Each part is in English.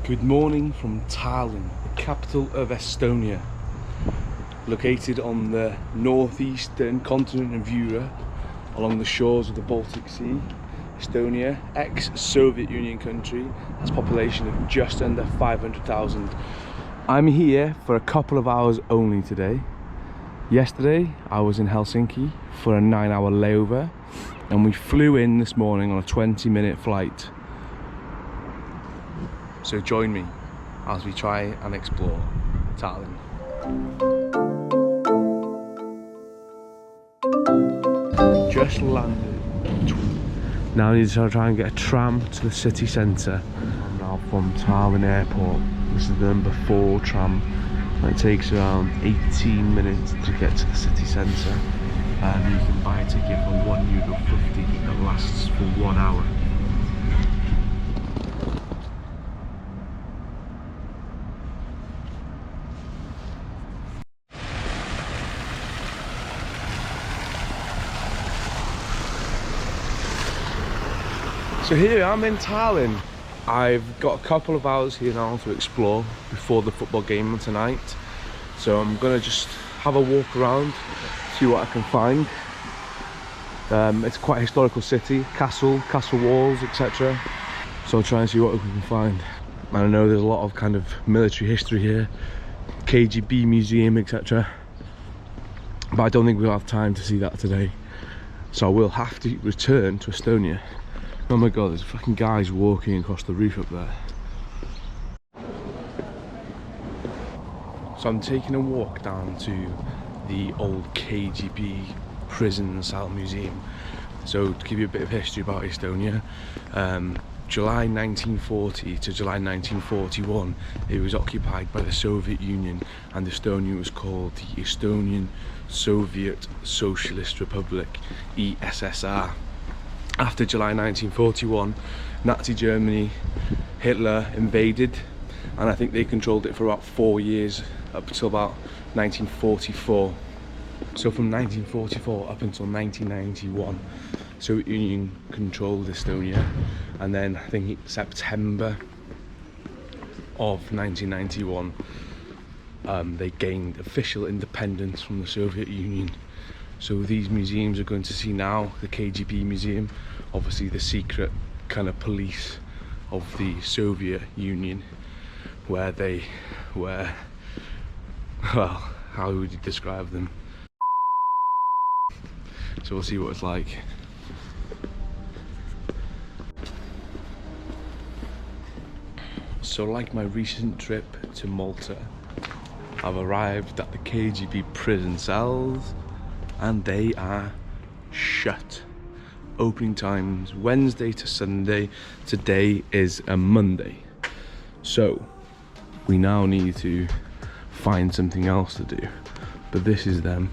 Good morning from Tallinn, the capital of Estonia, located on the northeastern continent of Europe, along the shores of the Baltic Sea. Estonia, ex-Soviet Union country, has a population of just under 500,000. I'm here for a couple of hours only today. Yesterday I was in Helsinki for a 9-hour layover, and we flew in this morning on a 20-minute flight. So join me as we try and explore Tallinn. Just landed. Now I need to try and get a tram to the city centre. I'm now from Tallinn Airport. This is the number 4 tram. And it takes around 18 minutes to get to the city centre. And you can buy a ticket for €1.50 that lasts for 1 hour. So here I'm in Tallinn. I've got a couple of hours here now to explore before the football game tonight. So I'm gonna just have a walk around, see what I can find. It's quite a historical city, castle walls, etc. So I'll try and see what we can find. And I know there's a lot of kind of military history here, KGB museum, etc. But I don't think we'll have time to see that today. So we'll have to return to Estonia. Oh my god, there's fucking guys walking across the roof up there. So I'm taking a walk down to the old KGB prison cell museum. So to give you a bit of history about Estonia, July 1940 to July 1941, it was occupied by the Soviet Union, and Estonia was called the Estonian Soviet Socialist Republic, ESSR. After July 1941, Nazi Germany, Hitler invaded, and I think they controlled it for about 4 years, up until about 1944. So from 1944 up until 1991, Soviet Union controlled Estonia, and then I think September of 1991, they gained official independence from the Soviet Union. So these museums are going to see now, the KGB museum, obviously the secret kind of police of the Soviet Union, where they were, well, how would you describe them? So we'll see what it's like. So like my recent trip to Malta, I've arrived at the KGB prison cells, and they are shut. Opening times Wednesday to Sunday. Today is a Monday. So we now need to find something else to do. But this is them.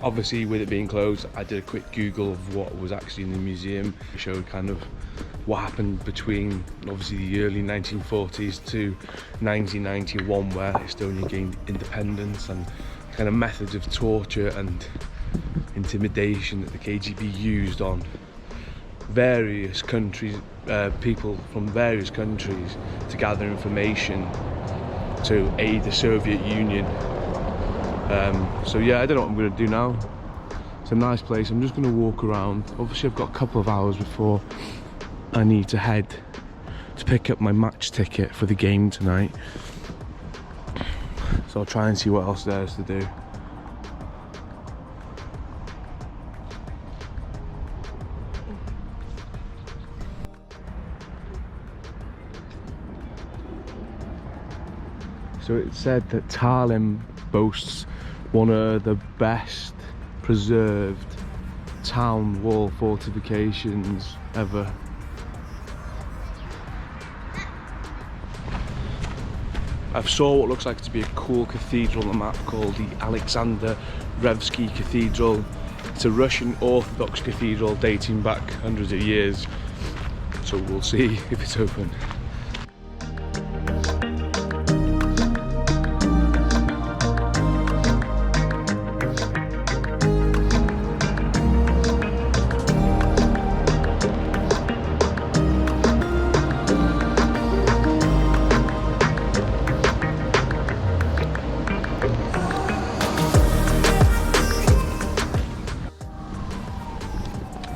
Obviously, with it being closed, I did a quick Google of what was actually in the museum. It showed kind of what happened between obviously the early 1940s to 1991, where Estonia gained independence, and kind of methods of torture and intimidation that the KGB used on various countries, people from various countries, to gather information to aid the Soviet Union. So yeah, I don't know what I'm going to do now. It's a nice place. I'm just going to walk around. Obviously I've got a couple of hours before I need to head to pick up my match ticket for the game tonight. So I'll try and see what else there is to do. So it said that Tallinn boasts one of the best preserved town wall fortifications ever. I saw what looks like to be a cool cathedral on the map called the Alexander Nevsky Cathedral. It's a Russian Orthodox cathedral dating back hundreds of years, so we'll see if it's open.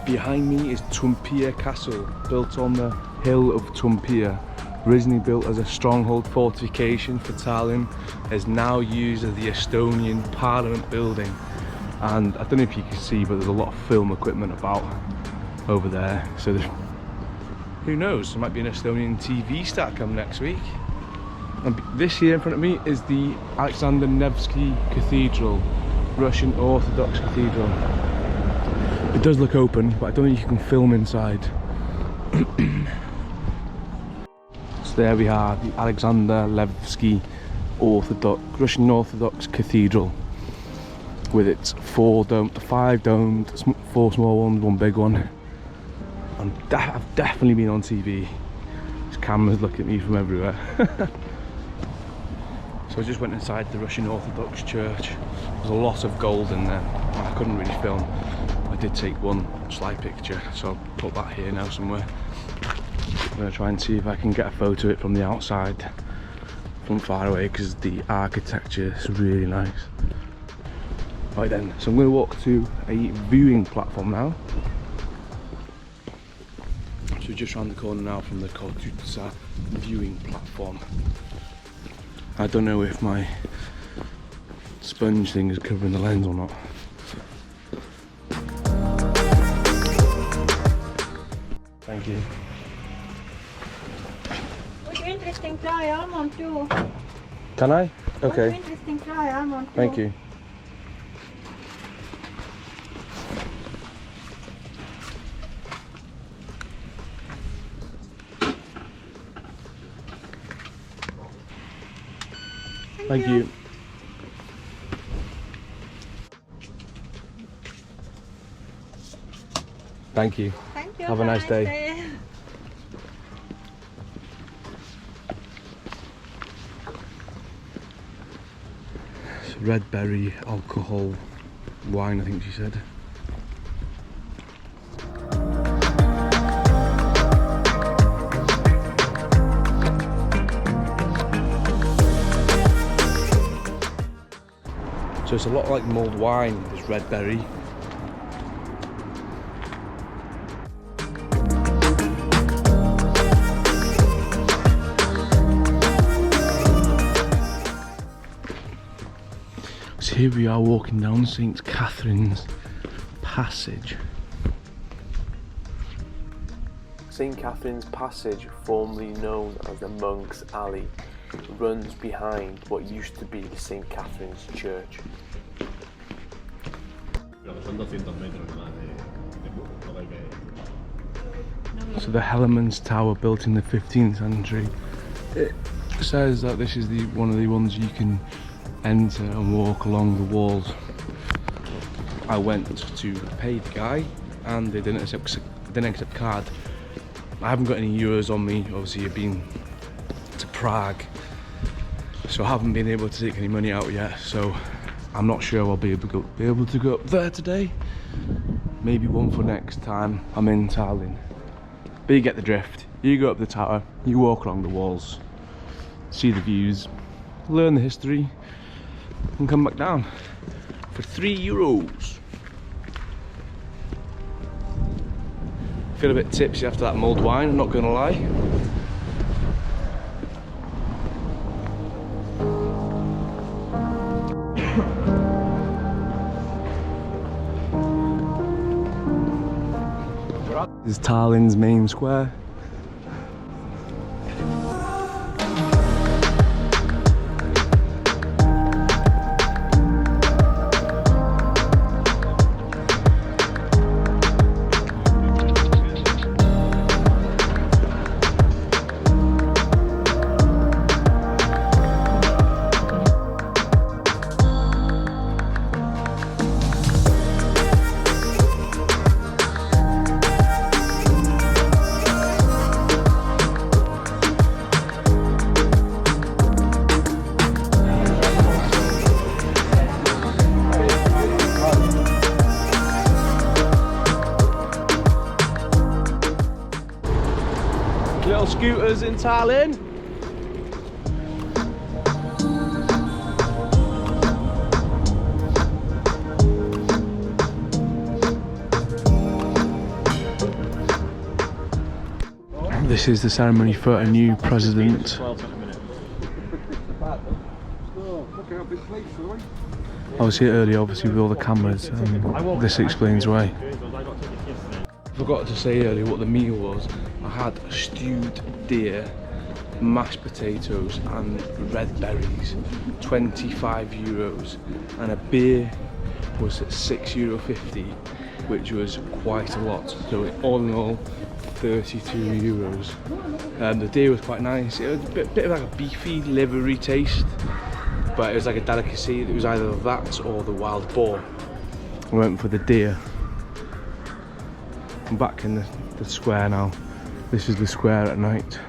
Behind me is Toompea Castle, built on the hill of Toompea. Originally built as a stronghold fortification for Tallinn, is now used as the Estonian Parliament building. And I don't know if you can see, but there's a lot of film equipment about over there. So who knows, there might be an Estonian TV star come next week. And this here in front of me is the Alexander Nevsky Cathedral, Russian Orthodox Cathedral. It does look open, but I don't think you can film inside. So there we are, the Alexander Nevsky Russian Orthodox Cathedral, with its five domed, 4 small ones, 1 big one. I've definitely been on TV. This camera's looking at me from everywhere. So I just went inside the Russian Orthodox church. There's a lot of gold in there. I couldn't really film. I did take one slide picture, so I'll put that here now somewhere. I'm going to try and see if I can get a photo of it from the outside, from far away, because the architecture is really nice. Right then, so I'm going to walk to a viewing platform now. So just around the corner now from the Kohtuotsa viewing platform. I don't know if my sponge thing is covering the lens or not. Thank you. Would you interesting try almond too? Can I? Okay. Would you interesting try almond too? Thank you. Thank you. Thank you. Thank you. Have a nice day. It's red berry alcohol wine, I think she said. So it's a lot like mulled wine, this red berry. So here we are walking down St. Catherine's Passage. St. Catherine's Passage, formerly known as the Monk's Alley, runs behind what used to be the St. Catherine's Church. So the Helleman's Tower, built in the 15th century, it says that this is one of the ones you can enter and walk along the walls. I went to pay the guy and they didn't accept card. I haven't got any euros on me, obviously I've been to Prague, so I haven't been able to take any money out yet, so I'm not sure I'll be able to go up there today. Maybe one for next time I'm in Tallinn. But you get the drift. You go up the tower, you walk along the walls, see the views, learn the history, and come back down for €3. Feel a bit tipsy after that mulled wine, I'm not gonna lie. This is Tallinn's main square. on scooters in Tallinn. This is the ceremony for a new president. I was here earlier, obviously, with all the cameras, and this explains why. I forgot to say earlier what the meal was. I had stewed deer, mashed potatoes and red berries, 25 euros, and a beer was €6.50, which was quite a lot. So all in all, 32 euros. The deer was quite nice. It was a bit of like a beefy, livery taste, but it was like a delicacy. It was either that or the wild boar. I went for the deer. I'm back in the square now. This is the square at night.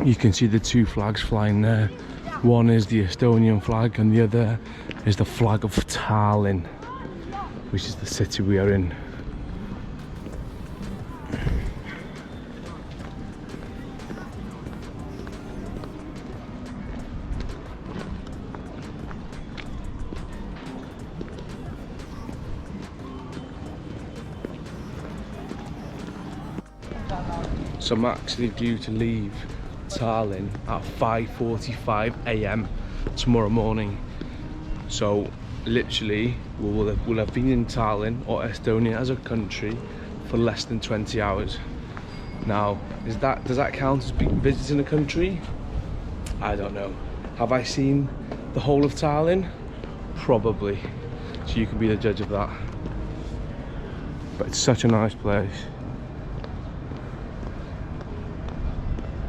You can see the two flags flying there. One is the Estonian flag and the other is the flag of Tallinn, which is the city we are in. So I'm actually due to leave Tallinn at 5:45 AM tomorrow morning. So literally we'll have been in Tallinn or Estonia as a country for less than 20 hours. Now, does that count as visiting a country? I don't know. Have I seen the whole of Tallinn? Probably. So you can be the judge of that. But it's such a nice place.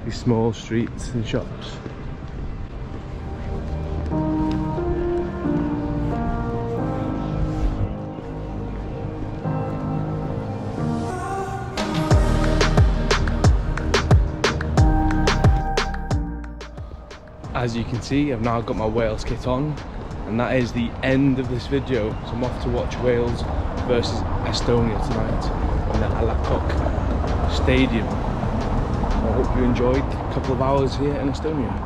These small streets and shops. As you can see, I've now got my Wales kit on, and that is the end of this video. So I'm off to watch Wales versus Estonia tonight in the Helleman Stadium. I hope you enjoyed a couple of hours here in Estonia.